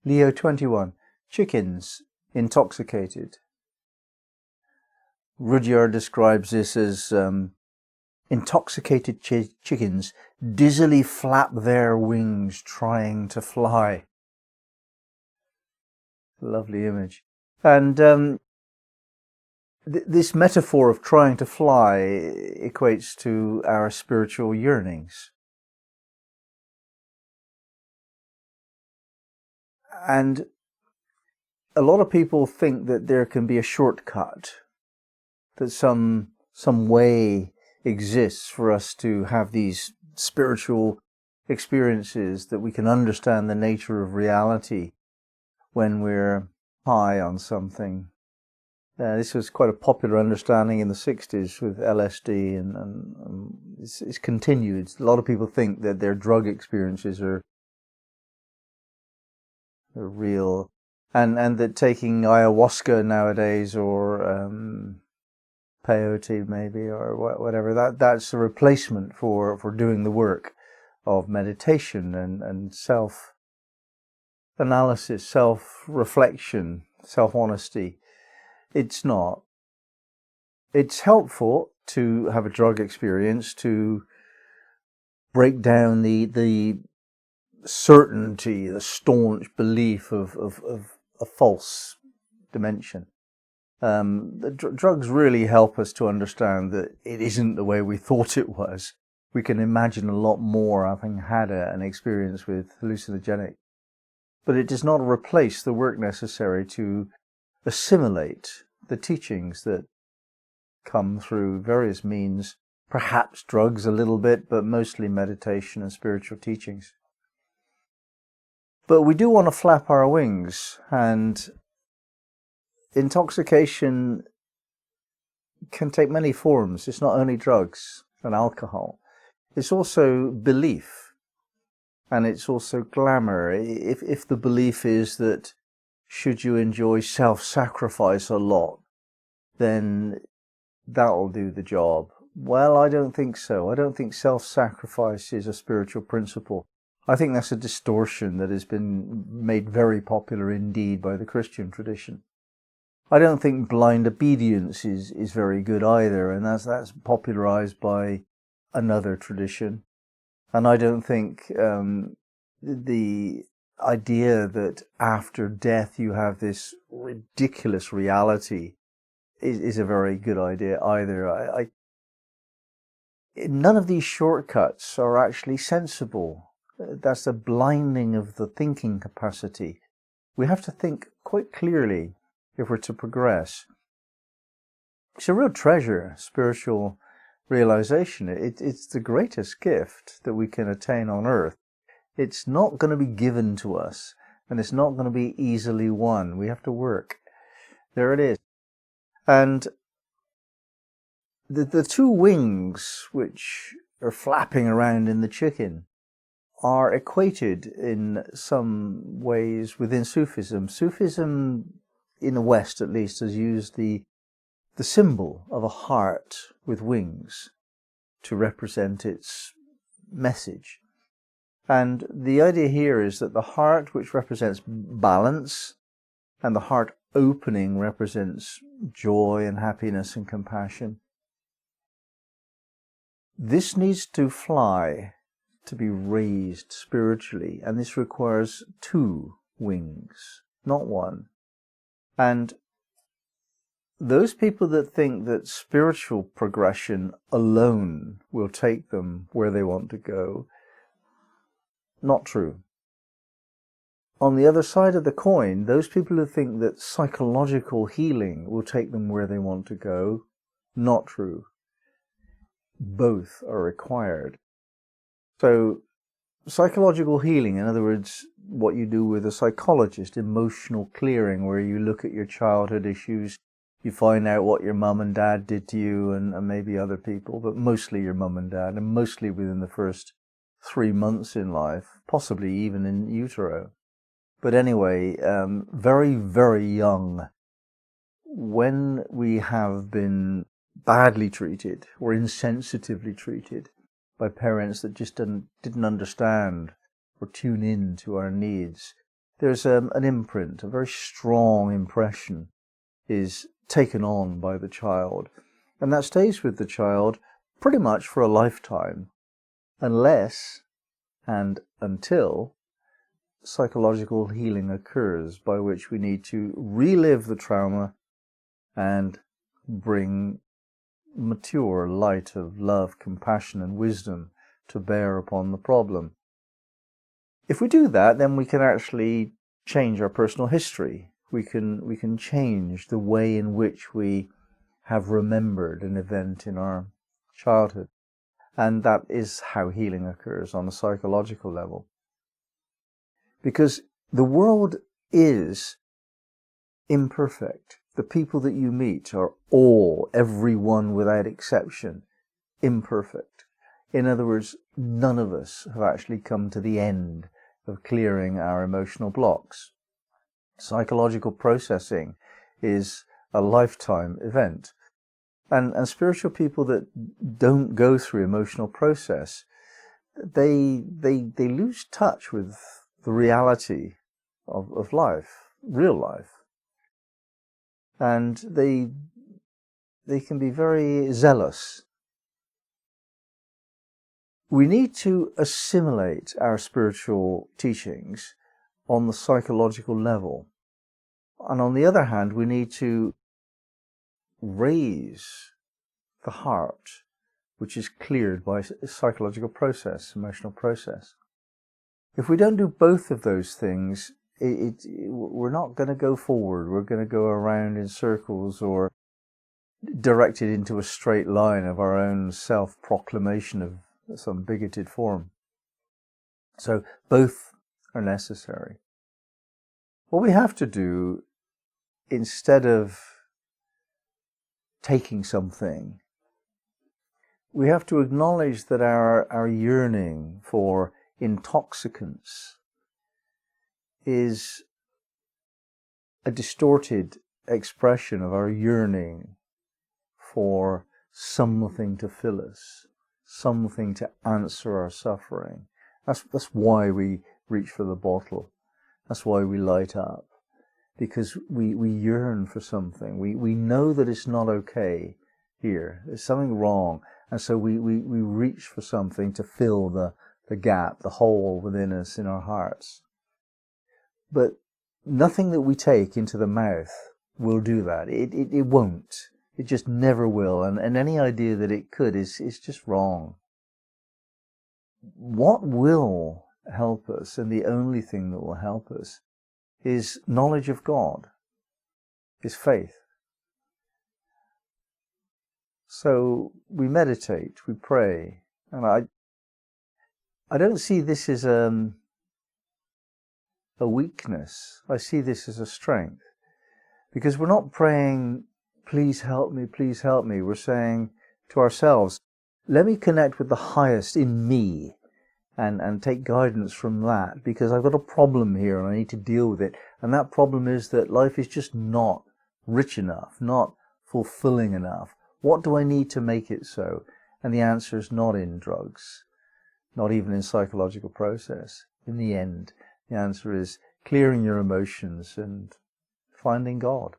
Leo 21. Chickens intoxicated. Rudyard describes this as intoxicated chickens dizzily flap their wings trying to fly. Lovely image. And this metaphor of trying to fly equates to our spiritual yearnings. And a lot of people think that there can be a shortcut, that some way exists for us to have these spiritual experiences, that we can understand the nature of reality when we're high on something. This was quite a popular understanding in the 60s with LSD, and it's continued. A lot of people think that their drug experiences are real, and that taking ayahuasca nowadays, or peyote maybe, or whatever, that's a replacement for doing the work of meditation and self-analysis, self-reflection, self-honesty. It's not. It's helpful to have a drug experience to break down the certainty, the staunch belief of a false dimension. Drugs really help us to understand that it isn't the way we thought it was. We can imagine a lot more having had an experience with hallucinogenic. But it does not replace the work necessary to assimilate the teachings that come through various means, perhaps drugs a little bit, but mostly meditation and spiritual teachings. But we do want to flap our wings, and intoxication can take many forms. It's not only drugs and alcohol. It's also belief, and it's also glamour. If the belief is that should you enjoy self-sacrifice a lot, then that'll do the job. Well, I don't think so. I don't think self-sacrifice is a spiritual principle. I think that's a distortion that has been made very popular indeed by the Christian tradition. I don't think blind obedience is very good either, and that's popularized by another tradition. And I don't think the idea that after death you have this ridiculous reality is a very good idea either. None of these shortcuts are actually sensible. That's the blinding of the thinking capacity. We have to think quite clearly if we're to progress. It's a real treasure, spiritual realization. It's the greatest gift that we can attain on earth. It's not going to be given to us, and it's not going to be easily won. We have to work. There it is. And the two wings which are flapping around in the chicken are equated in some ways within Sufism. Sufism, in the West at least, has used the symbol of a heart with wings to represent its message. And the idea here is that the heart, which represents balance, and the heart opening represents joy and happiness and compassion. This needs to fly to be raised spiritually, and this requires two wings, not one. And those people that think that spiritual progression alone will take them where they want to go, not true. On the other side of the coin, those people who think that psychological healing will take them where they want to go, not true. Both are required. So, psychological healing, in other words, what you do with a psychologist, emotional clearing, where you look at your childhood issues, you find out what your mum and dad did to you, and maybe other people, but mostly your mum and dad, and mostly within the first 3 months in life, possibly even in utero. But anyway, very, very young, when we have been badly treated or insensitively treated by parents that just didn't understand or tune in to our needs, there's an imprint, a very strong impression is taken on by the child, and that stays with the child pretty much for a lifetime, unless and until psychological healing occurs, by which we need to relive the trauma and bring mature light of love, compassion and wisdom to bear upon the problem. If we do that, then we can actually change our personal history. We can change the way in which we have remembered an event in our childhood. And that is how healing occurs on a psychological level. Because the world is imperfect. The people that you meet are all, everyone without exception, imperfect. In other words, none of us have actually come to the end of clearing our emotional blocks. Psychological processing is a lifetime event. And spiritual people that don't go through emotional process, they lose touch with the reality of life, real life. And they can be very zealous. We need to assimilate our spiritual teachings on the psychological level. And on the other hand, we need to raise the heart, which is cleared by psychological process, emotional process. If we don't do both of those things, we're not going to go forward. We're going to go around in circles or directed into a straight line of our own self-proclamation of some bigoted form. So both are necessary. What we have to do, instead of taking something, we have to acknowledge that our yearning for intoxicants is a distorted expression of our yearning for something to fill us, something to answer our suffering. That's why we reach for the bottle. That's why we light up. Because we yearn for something. We know that it's not okay here. There's something wrong. And so we reach for something to fill the gap, the hole within us in our hearts. But nothing that we take into the mouth will do that. It won't. It just never will. And any idea that it could is just wrong. What will help us, and the only thing that will help us, is knowledge of God, is faith. So we meditate, we pray, and I don't see this as a weakness. I see this as a strength, because we're not praying, please help me, please help me. We're saying to ourselves, let me connect with the highest in me and take guidance from that, because I've got a problem here and I need to deal with it. And that problem is that life is just not rich enough, not fulfilling enough. What do I need to make it so? And the answer is not in drugs, not even in psychological process. In the end, the answer is clearing your emotions and finding God.